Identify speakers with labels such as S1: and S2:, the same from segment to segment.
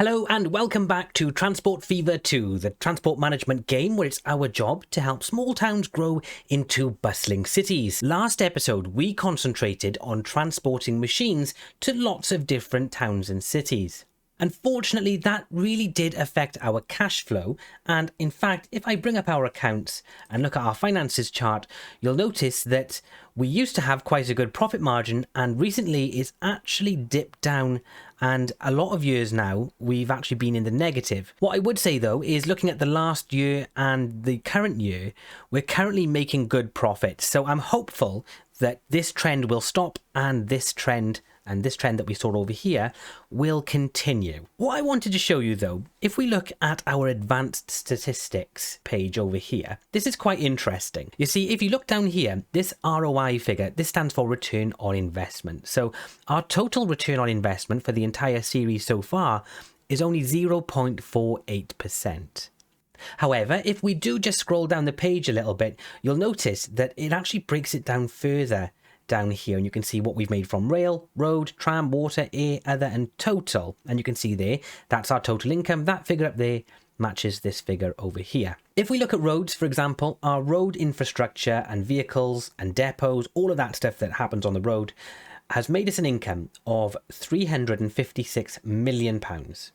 S1: Hello and welcome back to Transport Fever 2, the transport management game where it's our job to help small towns grow into bustling cities. Last episode we concentrated on transporting machines to lots of different towns and cities. Unfortunately, that really did affect our cash flow, and in fact, if I bring up our accounts and look at our finances chart, you'll notice that we used to have quite a good profit margin, and recently it's actually dipped down, and a lot of years now we've actually been in the negative. What I would say though is, looking at the last year and the current year, we're currently making good profits, so I'm hopeful that this trend will stop and this trend that we saw over here will continue. What I wanted to show you though, if we look at our advanced statistics page over here, this is quite interesting. You see, if you look down here, this ROI figure, this stands for return on investment. So our total return on investment for the entire series so far is only 0.48%. However, if we do just scroll down the page a little bit, you'll notice that it actually breaks it down further down here, and you can see what we've made from rail, road, tram, water, air, other and total. And you can see there, that's our total income. That figure up there matches this figure over here. If we look at roads, for example, our road infrastructure and vehicles and depots, all of that stuff that happens on the road has made us an income of £356 million.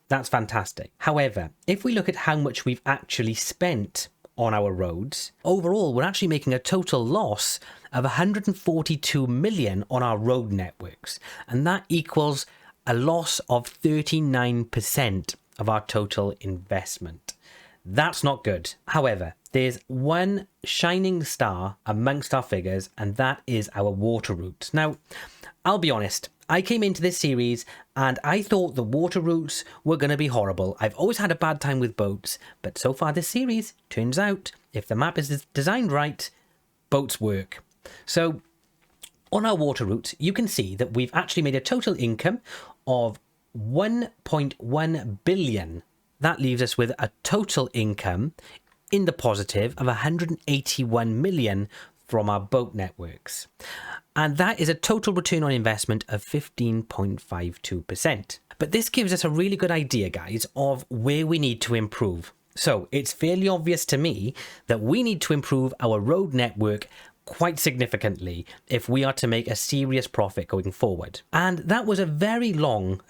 S1: That's fantastic. However, if we look at how much we've actually spent on our roads, overall we're actually making a total loss of 142 million on our road networks, and that equals a loss of 39% of our total investment. That's not good. However, there's one shining star amongst our figures, and that is our water routes. Now, I'll be honest, I came into this series and I thought the water routes were going to be horrible. I've always had a bad time with boats, but so far this series, turns out, if the map is designed right, boats work. So, on our water routes, you can see that we've actually made a total income of 1.1 billion. That leaves us with a total income in the positive of 181 million from our boat networks. And that is a total return on investment of 15.52%. But this gives us a really good idea, guys, of where we need to improve. So it's fairly obvious to me that we need to improve our road network quite significantly if we are to make a serious profit going forward. And that was a very long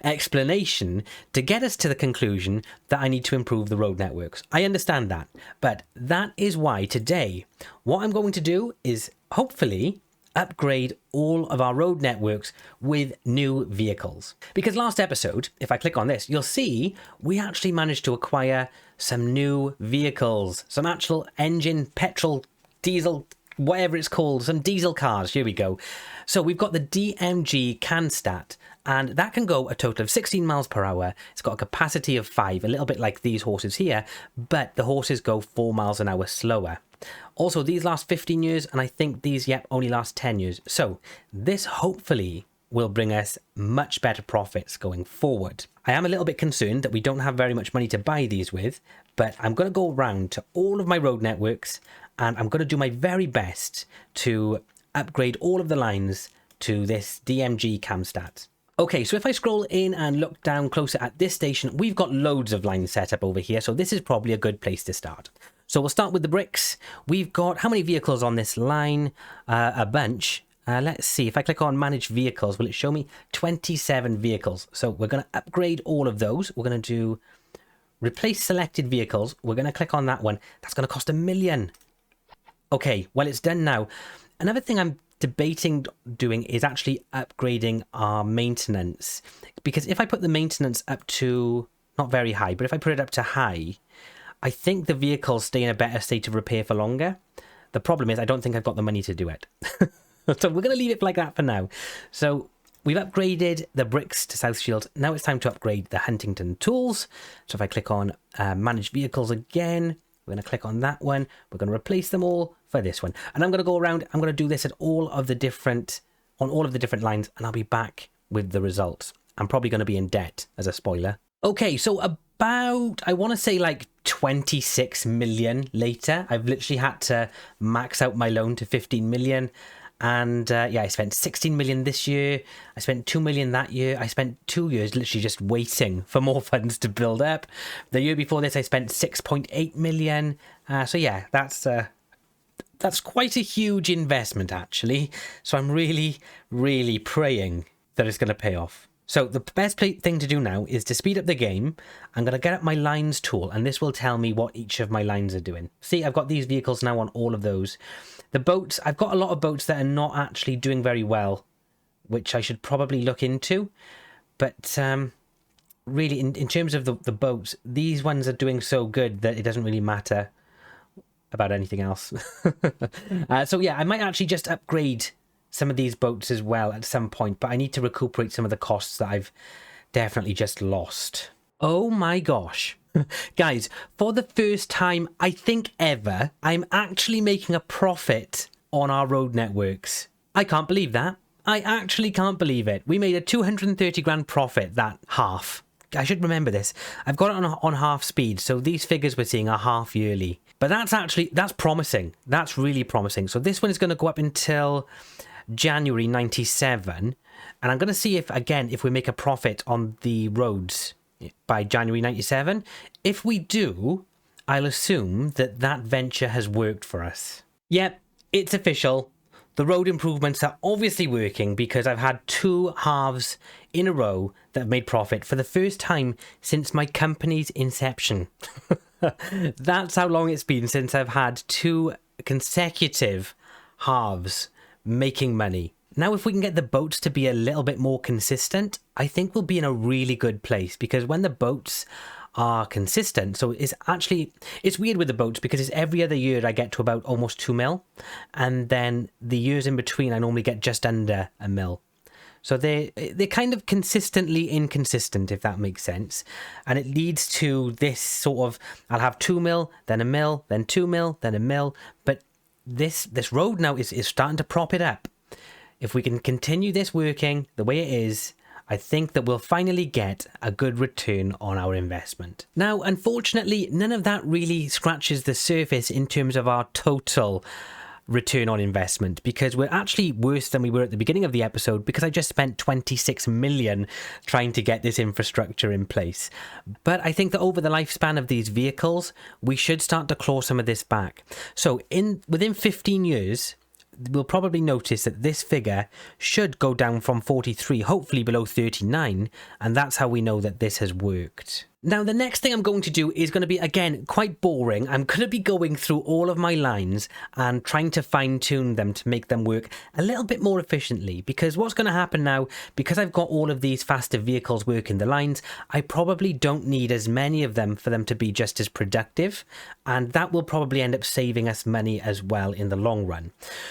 S1: explanation to get us to the conclusion that I need to improve the road networks. I understand that, but that is why today what I'm going to do is hopefully upgrade all of our road networks with new vehicles. Because last episode, if I click on this, you'll see we actually managed to acquire some new vehicles, some actual engine, petrol, diesel, whatever it's called, some diesel cars. Here we go. So we've got the DMC Camstats, and that can go a total of 16 miles per hour. It's got a capacity of 5, a little bit like these horses here, but the horses go 4 miles an hour slower. Also, these last 15 years, and I think these, only last 10 years. So this hopefully will bring us much better profits going forward. I am a little bit concerned that we don't have very much money to buy these with, but I'm going to go around to all of my road networks and I'm going to do my very best to upgrade all of the lines to this DMC Camstats. Okay, so if I scroll in and look down closer at this station, we've got loads of lines set up over here, so this is probably a good place to start. So we'll start with the bricks. We've got how many vehicles on this line? A bunch. Let's see, if I click on manage vehicles, will it show me 27 vehicles? So we're going to upgrade all of those. We're going to do replace selected vehicles. We're going to click on that one. That's going to cost £1 million. Okay, well, it's done now. Another thing I'm debating doing is actually upgrading our maintenance, because if I put the maintenance up to not very high, but if I put it up to high, I think the vehicles stay in a better state of repair for longer. The problem is I don't think I've got the money to do it. So we're going to leave it like that for now. So we've upgraded the bricks to South Shields. Now it's time to upgrade the Huntington tools. So if I click on manage vehicles again, we're going to click on that one. We're going to replace them all for this one. And I'm going to go around. I'm going to do this at all of the different lines, and I'll be back with the results. I'm probably going to be in debt as a spoiler. Okay, so about, I want to say like 26 million later, I've literally had to max out my loan to 15 million. And yeah, I spent 16 million this year. I spent 2 million that year. I spent 2 years literally just waiting for more funds to build up. The year before this, I spent 6.8 million. So yeah, that's quite a huge investment actually. So I'm really, really praying that it's going to pay off. So the best thing to do now is to speed up the game. I'm going to get up my lines tool, and this will tell me what each of my lines are doing. See, I've got these vehicles now on all of those. The boats, I've got a lot of boats that are not actually doing very well, which I should probably look into. But really, in terms of the boats, these ones are doing so good that it doesn't really matter about anything else. So yeah, I might actually just upgrade some of these boats as well at some point, but I need to recuperate some of the costs that I've definitely just lost. Oh my gosh. Guys, for the first time, I think ever, I'm actually making a profit on our road networks. I can't believe that. I actually can't believe it. We made a 230 grand profit that half. I should remember this. I've got it on half speed, so these figures we're seeing are half yearly. But that's promising. That's really promising. So this one is going to go up until January 97, and I'm going to see if we make a profit on the roads by January 97. If we do, I'll assume that venture has worked for us. Yep, it's official. The road improvements are obviously working because I've had 2 halves in a row that have made profit for the first time since my company's inception. That's how long it's been since I've had 2 consecutive halves making money. Now, if we can get the boats to be a little bit more consistent, I think we'll be in a really good place, because when the boats are consistent, so it's weird with the boats because it's every other year I get to about almost 2 mil, and then the years in between I normally get just under 1 mil. So they're kind of consistently inconsistent, if that makes sense. And it leads to this sort of, I'll have 2 mil, then 1 mil, then 2 mil, then 1 mil. But this road now is starting to prop it up. If we can continue this working the way it is, I think that we'll finally get a good return on our investment. Now, unfortunately, none of that really scratches the surface in terms of our total return on investment, because we're actually worse than we were at the beginning of the episode, because I just spent 26 million trying to get this infrastructure in place. But I think that over the lifespan of these vehicles, we should start to claw some of this back. So within 15 years, we'll probably notice that this figure should go down from 43, hopefully below 39, and that's how we know that this has worked. Now, the next thing I'm going to do is going to be, again, quite boring. I'm going to be going through all of my lines and trying to fine-tune them to make them work a little bit more efficiently, because what's going to happen now, because I've got all of these faster vehicles working the lines, I probably don't need as many of them for them to be just as productive, and that will probably end up saving us money as well in the long run.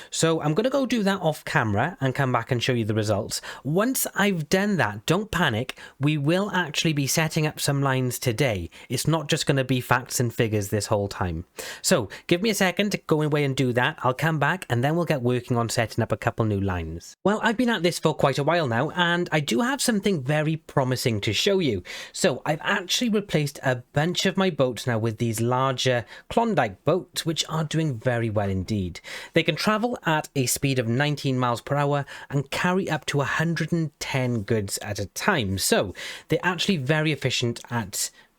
S1: So I'm going to go do that off camera and come back and show you the results. Once I've done that, don't panic, we will actually be setting up some lines today. It's not just going to be facts and figures this whole time. So give me a second to go away and do that. I'll come back and then we'll get working on setting up a couple new lines. Well, I've been at this for quite a while now, and I do have something very promising to show you. So I've actually replaced a bunch of my boats now with these larger Klondike boats, which are doing very well indeed. They can travel at a speed of 19 miles per hour and carry up to 110 goods at a time. So they're actually very efficient at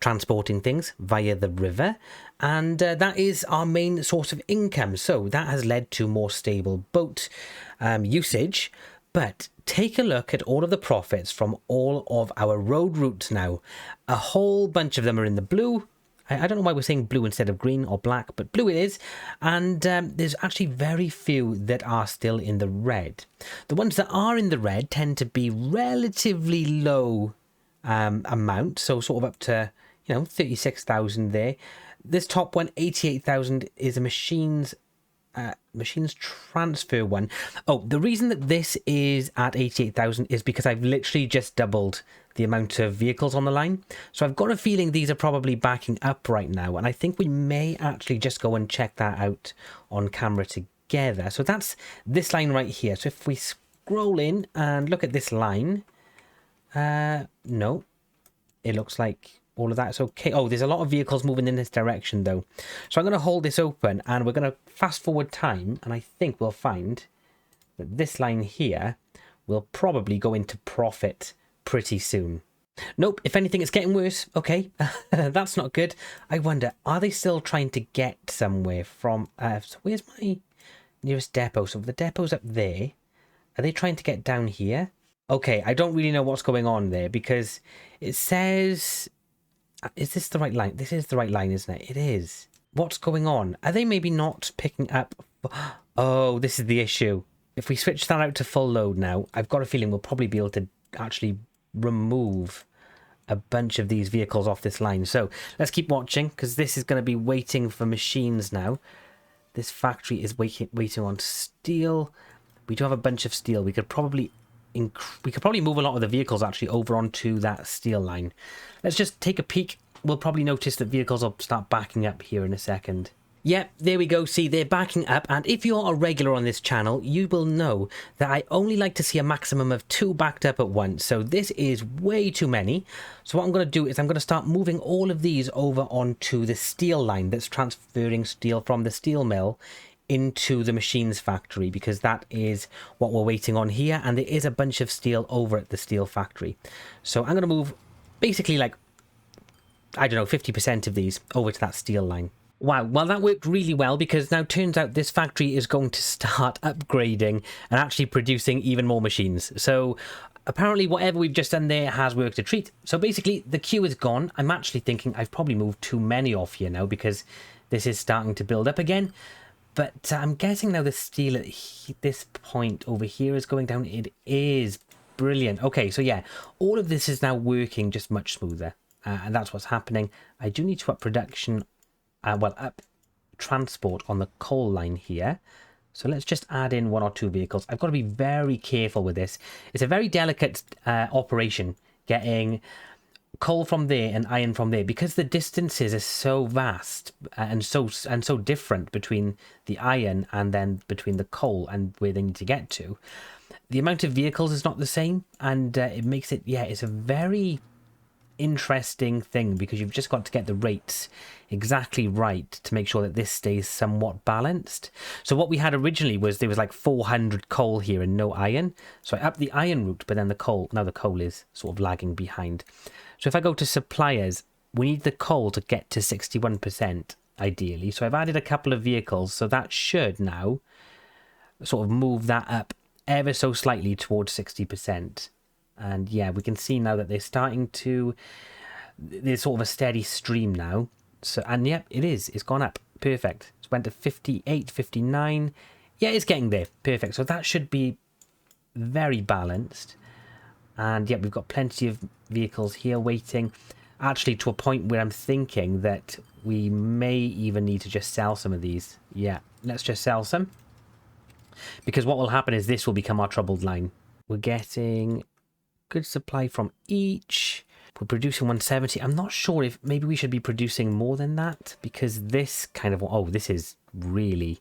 S1: transporting things via the river, and that is our main source of income. So that has led to more stable boat usage. But take a look at all of the profits from all of our road routes now. A whole bunch of them are in the blue. I don't know why we're saying blue instead of green or black, but blue it is. And there's actually very few that are still in the red. The ones that are in the red tend to be relatively low amount, so sort of up to 36,000 there. This top one, 88,000, is a machines transfer one. Oh, the reason that this is at 88,000 is because I've literally just doubled the amount of vehicles on the line. So I've got a feeling these are probably backing up right now, and I think we may actually just go and check that out on camera together. So that's this line right here. So if we scroll in and look at this line, no, it looks like all of that's okay. Oh, there's a lot of vehicles moving in this direction though. So I'm going to hold this open and we're going to fast forward time, and I think we'll find that this line here will probably go into profit pretty soon. Nope, if anything, it's getting worse. Okay, that's not good. I wonder, are they still trying to get somewhere from... so where's my nearest depot? So the depot's up there. Are they trying to get down here? Okay, I don't really know what's going on there because it says... Is this the right line? This is the right line, isn't it? It is. What's going on? Are they maybe not picking up... Oh, this is the issue. If we switch that out to full load now, I've got a feeling we'll probably be able to actually remove a bunch of these vehicles off this line. So let's keep watching because this is going to be waiting for machines now. This factory is waiting on steel. We do have a bunch of steel. We could probably move a lot of the vehicles actually over onto that steel line. Let's just take a peek. We'll probably notice that vehicles will start backing up here in a second. Yep, there we go. See, they're backing up. And if you're a regular on this channel, you will know that I only like to see a maximum of 2 backed up at once. So this is way too many. So what I'm going to do is I'm going to start moving all of these over onto the steel line that's transferring steel from the steel mill into the machines factory, because that is what we're waiting on here. And there is a bunch of steel over at the steel factory. So I'm going to move basically like, I don't know, 50% of these over to that steel line. Wow, well that worked really well because now turns out this factory is going to start upgrading and actually producing even more machines. So apparently whatever we've just done there has worked a treat. So basically the queue is gone. I'm actually thinking I've probably moved too many off here now because this is starting to build up again. But I'm guessing now the steel at this point over here is going down. It is brilliant. Okay, so yeah, all of this is now working just much smoother. And that's what's happening. I do need to up production. Up transport on the coal line here. So let's just add in 1 or 2 vehicles. I've got to be very careful with this. It's a very delicate operation getting coal from there and iron from there because the distances are so vast and so different between the iron and then between the coal and where they need to get to. The amount of vehicles is not the same, and it makes it, yeah, it's a very interesting thing because you've just got to get the rates exactly right to make sure that this stays somewhat balanced. So what we had originally was there was like 400 coal here and no iron. So I upped the iron route, but then the coal is sort of lagging behind. So if I go to suppliers, we need the coal to get to 61% ideally. So I've added a couple of vehicles, so that should now sort of move that up ever so slightly towards 60%. And yeah, we can see now that they're starting to, there's sort of a steady stream now. So, and yep, it is, it's gone up. Perfect. It went to 58, 59. Yeah, it's getting there. Perfect. So that should be very balanced. And yeah, we've got plenty of vehicles here waiting. Actually, to a point where I'm thinking that we may even need to just sell some of these. Yeah, let's just sell some. Because what will happen is this will become our troubled line. We're getting good supply from each. We're producing 170. I'm not sure if maybe we should be producing more than that because this kind of, oh, this is really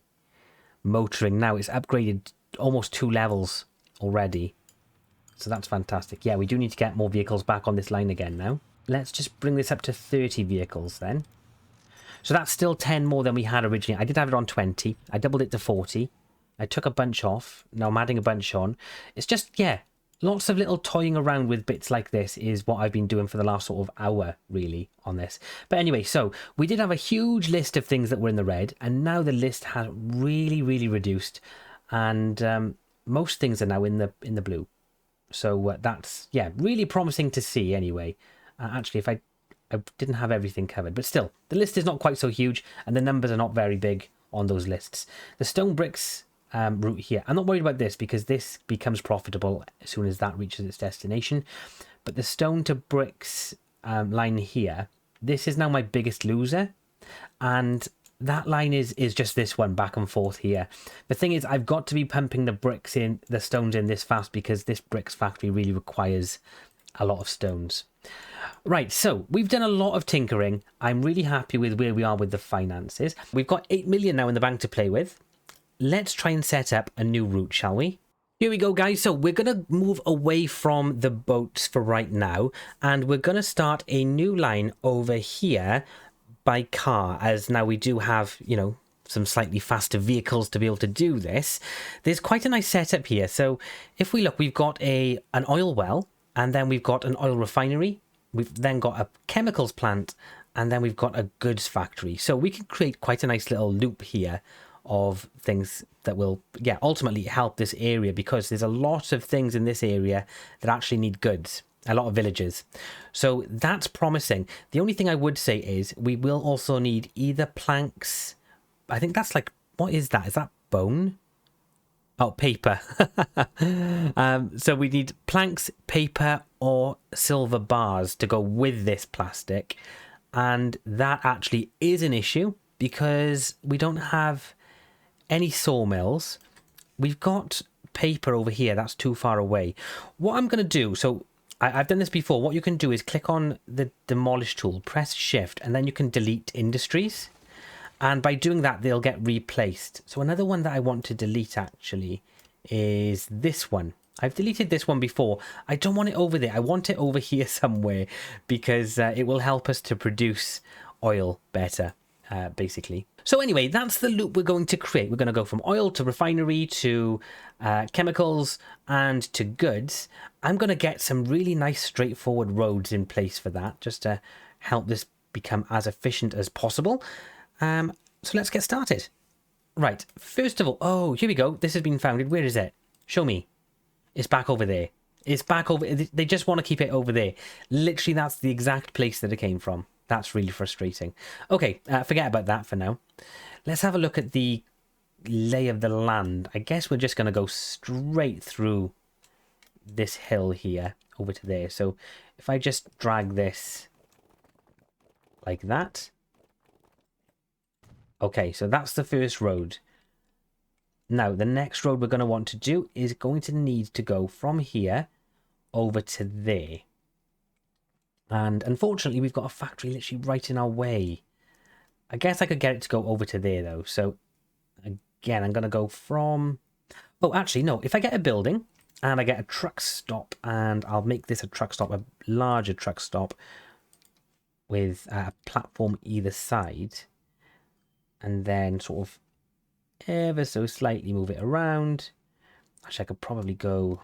S1: motoring now. It's upgraded almost 2 levels already. So that's fantastic. Yeah, we do need to get more vehicles back on this line again now. Let's just bring this up to 30 vehicles then. So that's still 10 more than we had originally. I did have it on 20. I doubled it to 40. I took a bunch off. Now I'm adding a bunch on. It's just, yeah, lots of little toying around with bits like this is what I've been doing for the last sort of hour, really, on this. But anyway, so we did have a huge list of things that were in the red, and now the list has really, really reduced, and most things are now in the blue. So that's, yeah, really promising to see anyway. Actually, if I didn't have everything covered, but still, the list is not quite so huge, and the numbers are not very big on those lists. The stone bricks route here, I'm not worried about this because this becomes profitable as soon as that reaches its destination. But the stone to bricks line here, this is now my biggest loser, and that line is just this one back and forth here. The thing is, I've got to be pumping the stones in this fast because this bricks factory really requires a lot of stones. Right, so we've done a lot of tinkering. I'm really happy with where we are with the finances. We've got 8 million now in the bank to play with. Let's try and set up a new route, shall we? Here we go, guys. So we're going to move away from the boats for right now, and we're going to start a new line over here by car, as now we do have, you know, some slightly faster vehicles to be able to do this, there's quite a nice setup here. So if we look, we've got an oil well, and then we've got an oil refinery. We've then got a chemicals plant, and then we've got a goods factory. So we can create quite a nice little loop here of things that will, yeah, ultimately help this area, because there's a lot of things in this area that actually need goods, a lot of villages. So that's promising. The only thing I would say is we will also need either planks. I think that's like, what is that? Is that bone? Oh, paper. So we need planks, paper, or silver bars to go with this plastic. And that actually is an issue because we don't have any sawmills. We've got paper over here. That's too far away. What I'm going to do, so I've done this before. What you can do is click on the demolish tool, press shift, and then you can delete industries. And by doing that, they'll get replaced. So another one that I want to delete actually is this one. I've deleted this one before. I don't want it over there. I want it over here somewhere because it will help us to produce oil better, basically. So anyway, that's the loop we're going to create. We're going to go from oil to refinery to chemicals and to goods. I'm going to get some really nice straightforward roads in place for that, just to help this become as efficient as possible. So let's get started. Right, first of all, oh, here we go. This has been founded. Where is it? Show me. It's back over there. It's back over. They just want to keep it over there. Literally, that's the exact place that it came from. That's really frustrating. Okay, forget about that for now. Let's have a look at the lay of the land. I guess we're just going to go straight through this hill here over to there. So if I just drag this like that. Okay, so that's the first road. Now, the next road we're going to want to do is going to need to go from here over to there. And unfortunately, we've got a factory literally right in our way. I guess I could get it to go over to there, though. So, again, I'm going to go from... Oh, actually, no. If I get a building and I get a truck stop, and I'll make this a truck stop, a larger truck stop with a platform either side, and then sort of ever so slightly move it around. Actually, I could probably go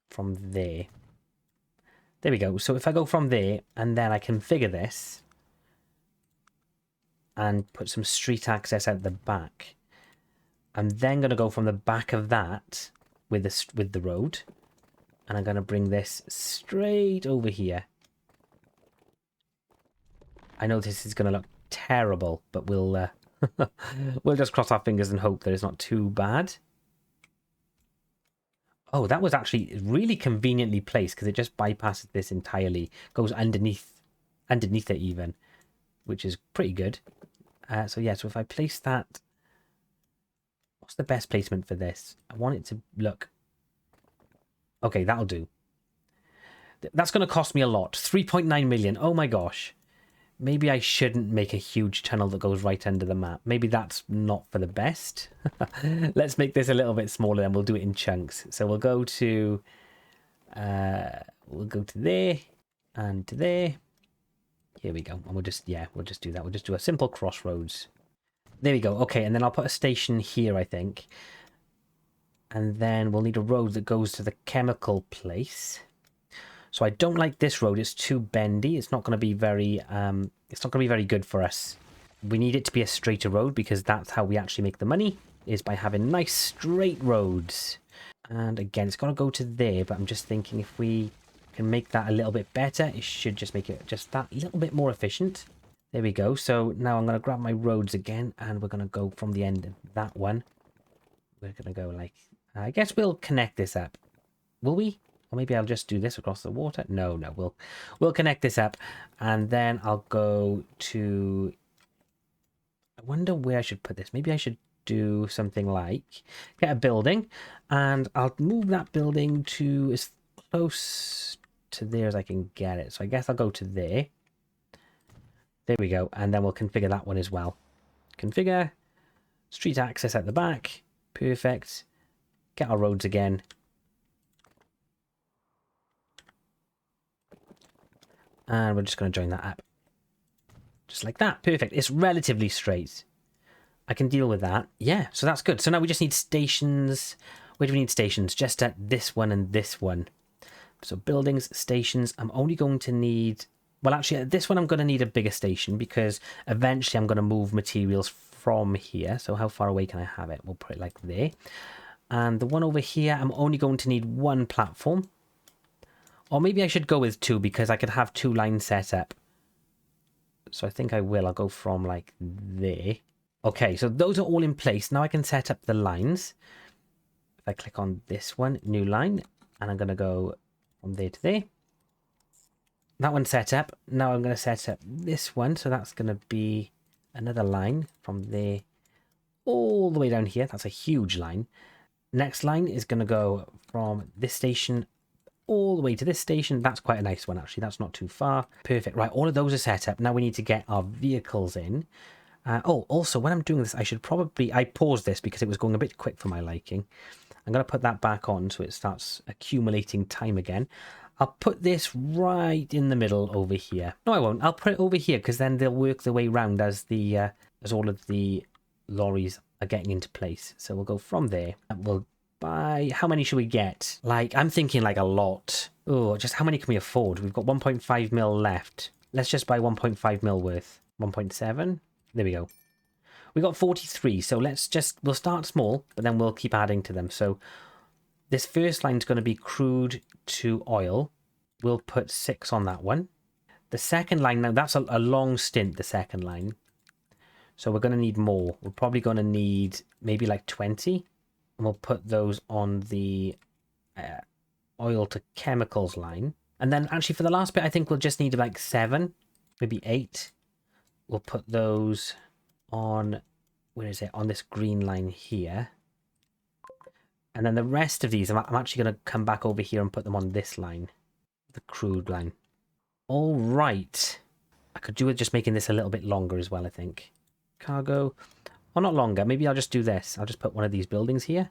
S1: from there. There we go. So if I go from there and then I configure this and put some street access at the back, I'm then going to go from the back of that with the road, and I'm going to bring this straight over here. I know this is going to look terrible, but we'll we'll just cross our fingers and hope that it's not too bad. Oh, that was actually really conveniently placed because it just bypasses this entirely. Goes underneath it even, which is pretty good. So yeah, so if I place that, what's the best placement for this? I want it to look... Okay, that'll do. That's going to cost me a lot. 3.9 million. Oh my gosh. Maybe I shouldn't make a huge tunnel that goes right under the map. Maybe that's not for the best. Let's make this a little bit smaller, and we'll do it in chunks. So we'll go to there and to there. Here we go. And we'll just do that. We'll just do a simple crossroads. There we go. Okay, and then I'll put a station here, I think. And then we'll need a road that goes to the chemical place. So I don't like this road. It's too bendy. It's not going to be very good for us. We need it to be a straighter road because that's how we actually make the money, is by having nice straight roads. And again, it's got to go to there, but I'm just thinking if we can make that a little bit better, it should just make it just that little bit more efficient. There we go. So now I'm going to grab my roads again, and we're going to go from the end of that one. We're going to go like, I guess we'll connect this up. Will we? Or maybe I'll just do this across the water. No, we'll connect this up, and then I'll go to... I wonder where I should put this. Maybe I should do something like get a building, and I'll move that building to as close to there as I can get it. So I guess I'll go to there. There we go, and then we'll configure that one as well. Configure street access at the back. Perfect. Get our roads again. And we're just going to join that up. Just like that. Perfect. It's relatively straight. I can deal with that. Yeah, so that's good. So now we just need stations. Where do we need stations? Just at this one and this one. So buildings, stations. I'm only going to need... Well, actually, at this one, I'm going to need a bigger station because eventually I'm going to move materials from here. So how far away can I have it? We'll put it like there. And the one over here, I'm only going to need one platform. Or maybe I should go with two because I could have two lines set up. So I think I will. I'll go from like there. Okay, so those are all in place. Now I can set up the lines. If I click on this one, new line, and I'm going to go from there to there. That one's set up. Now I'm going to set up this one. So that's going to be another line from there all the way down here. That's a huge line. Next line is going to go from this station all the way to this station. That's quite a nice one, actually. That's not too far. Perfect. Right, all of those are set up. Now we need to get our vehicles in. Oh, also, when I'm doing this, I should probably... I paused this because it was going a bit quick for my liking. I'm going to put that back on so it starts accumulating time again. I'll put this right in the middle over here. No, I won't. I'll put it over here because then they'll work their way around as all of the lorries are getting into place. So we'll go from there. And we'll buy... How many should we get? Like, I'm thinking like a lot. Oh, just how many can we afford? We've got 1.5 mil left. Let's just buy 1.5 mil worth. 1.7? There we go. We got 43, so we'll start small, but then we'll keep adding to them. So this first line's going to be crude to oil. We'll put 6 on that one. The second line, now that's a long stint, the second line. So we're going to need more. We're probably going to need maybe like 20. And we'll put those on the oil to chemicals line. And then actually for the last bit, I think we'll just need like 7, maybe 8. We'll put those on, where is it? On this green line here. And then the rest of these, I'm actually going to come back over here and put them on this line. The crude line. All right. I could do with just making this a little bit longer as well, I think. Cargo. Or not longer. Maybe I'll just do this. I'll just put one of these buildings here.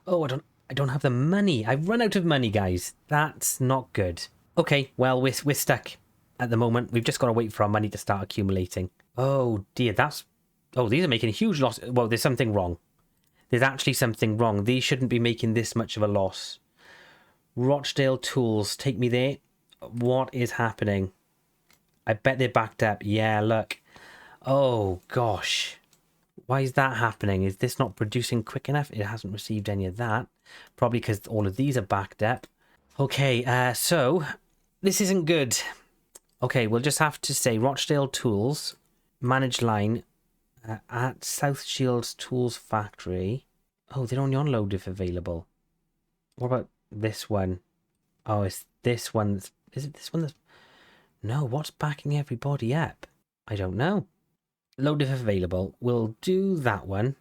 S1: Oh, I don't have the money. I've run out of money, guys. That's not good. Okay, well, we're stuck at the moment. We've just got to wait for our money to start accumulating. Oh, dear. Oh, these are making a huge loss. Well, there's something wrong. There's actually something wrong. These shouldn't be making this much of a loss. Rochdale Tools, take me there. What is happening? I bet they're backed up. Yeah, look. Oh, gosh. Why is that happening? Is this not producing quick enough? It hasn't received any of that. Probably because all of these are backed up. Okay, so this isn't good. Okay, we'll just have to say Rochdale Tools, manage line at South Shields Tools Factory. Oh, they're only on load if available. What about this one? Oh, it's this one. Is it this one that's... No, what's backing everybody up? I don't know. Load if available. We'll do that one.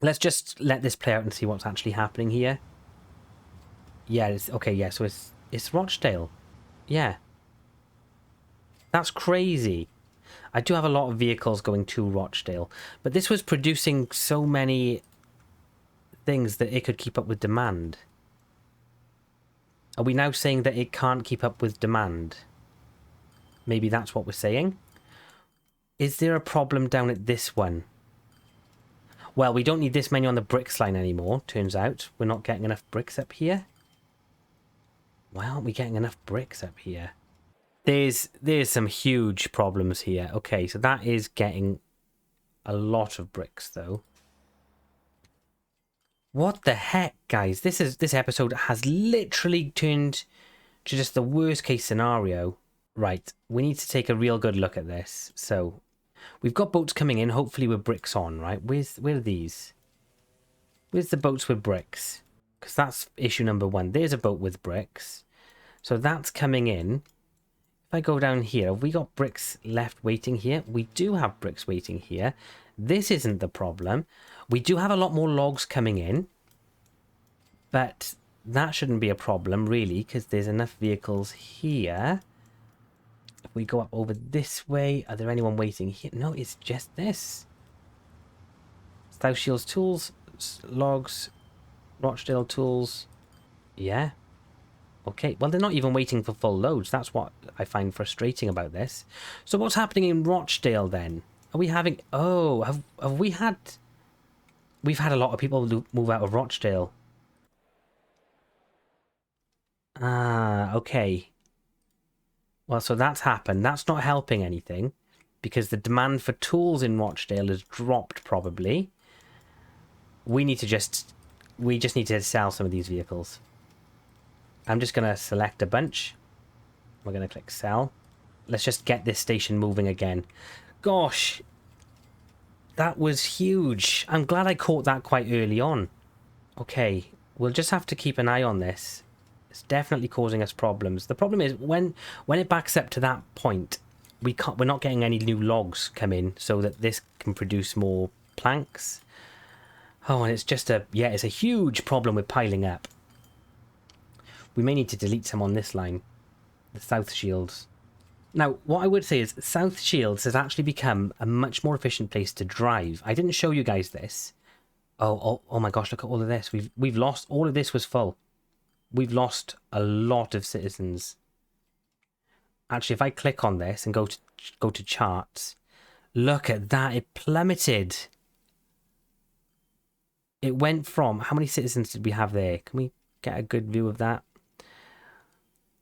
S1: Let's just let this play out and see what's actually happening here. Yeah, it's okay, yeah, so it's Rochdale. Yeah. That's crazy. I do have a lot of vehicles going to Rochdale, but this was producing so many things that it could keep up with demand. Are we now saying that it can't keep up with demand? Maybe that's what we're saying. Is there a problem down at this one? Well, we don't need this many on the bricks line anymore, turns out. We're not getting enough bricks up here. Why aren't we getting enough bricks up here? There's some huge problems here. Okay, so that is getting a lot of bricks, though. What the heck, guys? This episode has literally turned to just the worst case scenario. Right, we need to take a real good look at this. So, we've got boats coming in, hopefully with bricks on, right? Where are these? Where's the boats with bricks? Because that's issue number 1. There's a boat with bricks. So that's coming in. If I go down here, have we got bricks left waiting here? We do have bricks waiting here. This isn't the problem. We do have a lot more logs coming in. But that shouldn't be a problem, really, because there's enough vehicles here. If we go up over this way, are there anyone waiting here? No, it's just this. South Shields Tools, logs, Rochdale Tools. Yeah. Okay, well, they're not even waiting for full loads. That's what I find frustrating about this. So what's happening in Rochdale then? Are we having... Oh, have we had... We've had a lot of people move out of Rochdale. Ah, okay. Well, so that's happened. That's not helping anything because the demand for tools in Rochdale has dropped probably. We just need to sell some of these vehicles. I'm just going to select a bunch. We're going to click sell. Let's just get this station moving again. Gosh, that was huge. I'm glad I caught that quite early on. Okay, we'll just have to keep an eye on this. It's definitely causing us problems. The problem is when it backs up to that point, we're not getting any new logs come in so that this can produce more planks. Oh, and it's just it's a huge problem with piling up. We may need to delete some on this line, the South Shields. Now, what I would say is South Shields has actually become a much more efficient place to drive. I didn't show you guys this. Oh my gosh, look at all of this. We've lost, all of this was full. We've lost a lot of citizens. Actually, if I click on this and go to charts, look at that, it plummeted. It went from, how many citizens did we have there? Can we get a good view of that?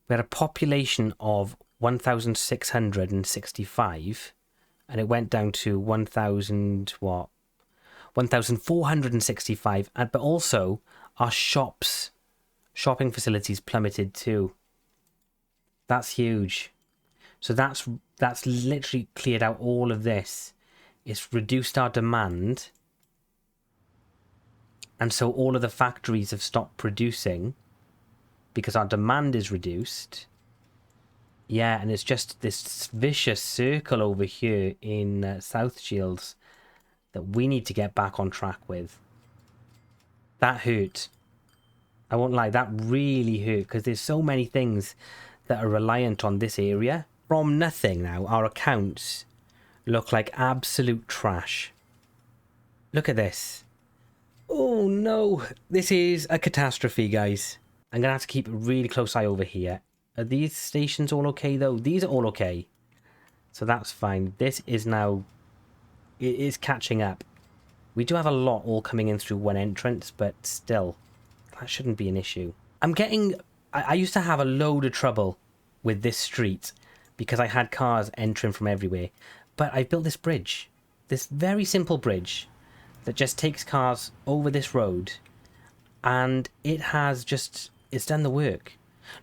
S1: We had a population of 1,665 and it went down to 1,000 what? 1,465, but also our shopping facilities plummeted too. That's huge. So that's literally cleared out all of this. It's reduced our demand. And so all of the factories have stopped producing because our demand is reduced. Yeah, and it's just this vicious circle over here in South Shields that we need to get back on track with. That hurt. I won't lie, that really hurt because there's so many things that are reliant on this area. From nothing now, our accounts look like absolute trash. Look at this. Oh no, this is a catastrophe, guys. I'm going to have to keep a really close eye over here. Are these stations all okay though? These are all okay. So that's fine. This is now... It is catching up. We do have a lot all coming in through one entrance, but still, that shouldn't be an issue. I'm getting... I used to have a load of trouble with this street because I had cars entering from everywhere. But I built this bridge. This very simple bridge that just takes cars over this road. And it has just... It's done the work.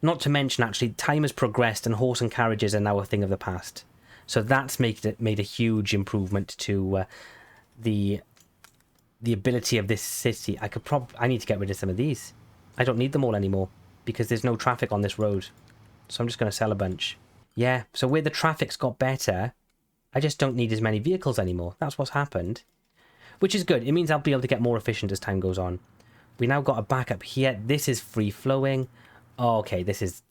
S1: Not to mention, actually, time has progressed and horse and carriages are now a thing of the past. So that's made a huge improvement to the ability of this city. I need to get rid of some of these. I don't need them all anymore because there's no traffic on this road. So I'm just going to sell a bunch. Yeah, so where the traffic's got better, I just don't need as many vehicles anymore. That's what's happened. Which is good. It means I'll be able to get more efficient as time goes on. We now got a backup here. This is free flowing. Oh, okay, this is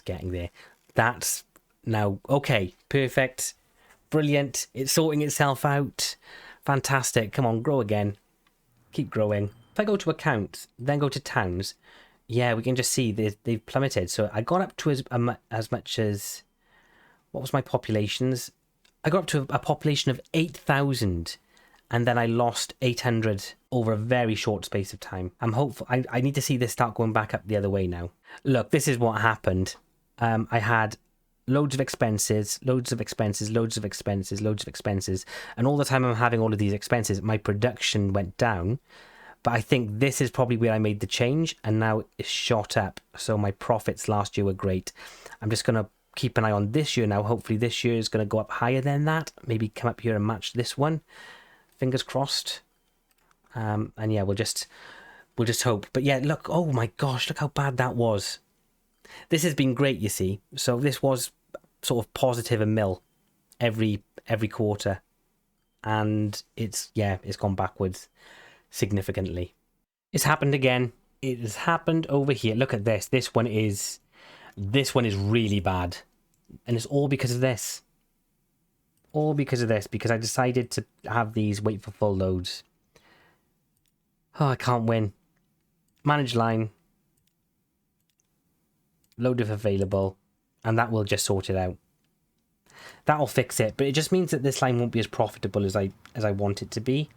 S1: getting there. That's now, okay, perfect. Brilliant. It's sorting itself out. Fantastic. Come on, grow again. Keep growing. If I go to accounts, then go to towns, yeah, we can just see they've plummeted. So I got up to as much as, what was my populations? I got up to a population of 8,000. And then I lost 800 over a very short space of time. I'm hopeful. I need to see this start going back up the other way now. Look, this is what happened. I had loads of expenses, loads of expenses, loads of expenses, loads of expenses. And all the time I'm having all of these expenses, my production went down. But I think this is probably where I made the change. And now it's shot up. So my profits last year were great. I'm just going to keep an eye on this year now. Hopefully this year is going to go up higher than that. Maybe come up here and match this one. Fingers crossed. And yeah, we'll just hope. But yeah, look, oh my gosh, look how bad that was. This has been great, you see. So this was sort of positive a mil every quarter. And it's gone backwards significantly. It's happened again. It has happened over here. Look at this. This one is really bad. And it's all because of this. All because of this, because I decided to have these wait for full loads. Oh, I can't win. Manage line. load if available, and that will just sort it out. That'll fix it, but it just means that this line won't be as profitable as I want it to be.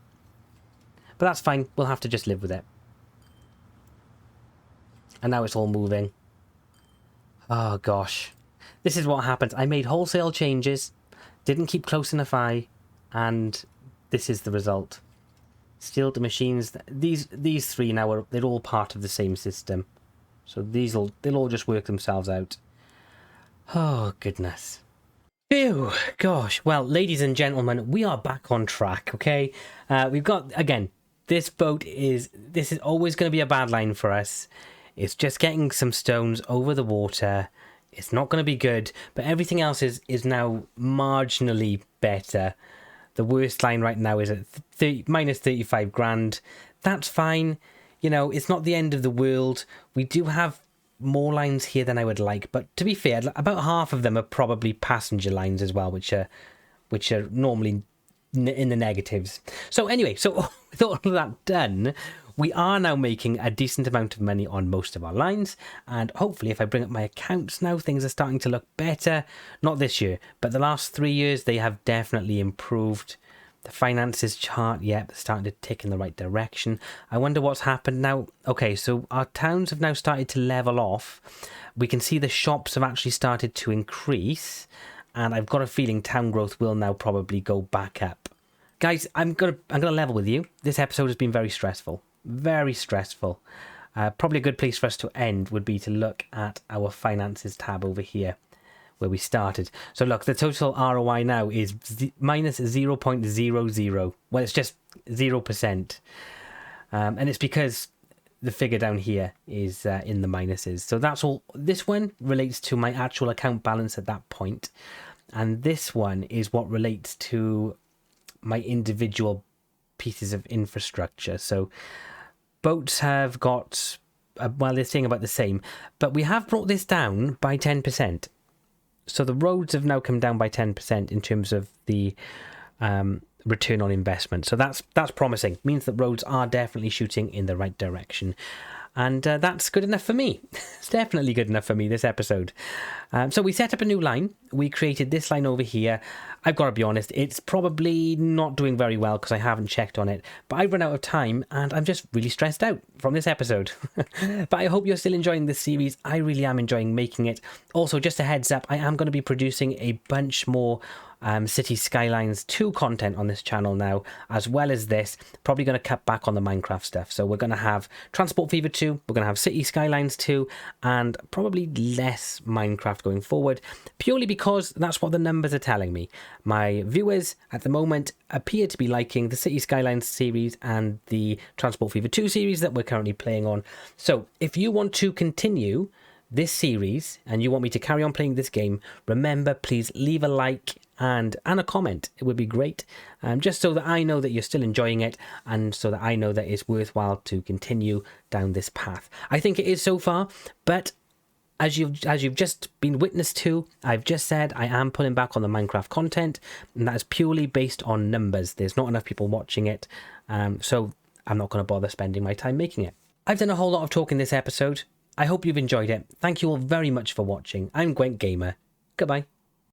S1: But that's fine, we'll have to just live with it. And now it's all moving. Oh gosh. This is what happens. I made wholesale changes, didn't keep close enough eye, and this is the result. Still the machines, these three now they're all part of the same system. So they'll all just work themselves out. Oh goodness. Phew, gosh. Well, ladies and gentlemen, we are back on track, okay? We've got, again, this is always going to be a bad line for us. It's just getting some stones over the water. It's not going to be good, but everything else is now marginally better. The worst line right now is at minus 35 grand. That's fine. You know, it's not the end of the world. We do have more lines here than I would like, but to be fair, about half of them are probably passenger lines as well, which are normally in the negatives. So anyway, so with all of that done, we are now making a decent amount of money on most of our lines, and hopefully if I bring up my accounts now, things are starting to look better. Not this year, but the last 3 years they have definitely improved. The finances chart, yeah, they're starting to tick in the right direction. I wonder what's happened now. Okay, so our towns have now started to level off. We can see the shops have actually started to increase, and I've got a feeling town growth will now probably go back up. Guys, I'm gonna level with you. This episode has been very stressful. Very stressful. Probably a good place for us to end would be to look at our finances tab over here, where we started. So look, the total ROI now is minus 0.00. Well, it's just 0%. And it's because the figure down here is in the minuses. So that's all. This one relates to my actual account balance at that point. And this one is what relates to my individual pieces of infrastructure. So boats have got, well, they're saying about the same, but we have brought this down by 10%. So the roads have now come down by 10% in terms of the return on investment. So that's promising. Means that roads are definitely shooting in the right direction. And that's good enough for me. It's definitely good enough for me, this episode. So we set up a new line. We created this line over here. I've got to be honest, it's probably not doing very well because I haven't checked on it. But I've run out of time and I'm just really stressed out from this episode. But I hope you're still enjoying this series. I really am enjoying making it. Also, just a heads up, I am going to be producing a bunch more City Skylines 2 content on this channel now, as well as this. Probably going to cut back on the Minecraft stuff. So we're going to have Transport Fever 2, we're going to have City Skylines 2, and probably less Minecraft going forward, purely because that's what the numbers are telling me. My viewers at the moment appear to be liking the City Skylines series and the Transport Fever 2 series that we're currently playing on. So if you want to continue this series and you want me to carry on playing this game, remember, please leave a like and a comment. It would be great, just so that I know that you're still enjoying it and so that I know that it's worthwhile to continue down this path. I think it is so far, but as you've just been witness to, I've just said I am pulling back on the Minecraft content, and that is purely based on numbers. There's not enough people watching it, so I'm not going to bother spending my time making it. I've done a whole lot of talking this episode. I hope you've enjoyed it. Thank you all very much for watching. I'm Gwent Gamer. Goodbye.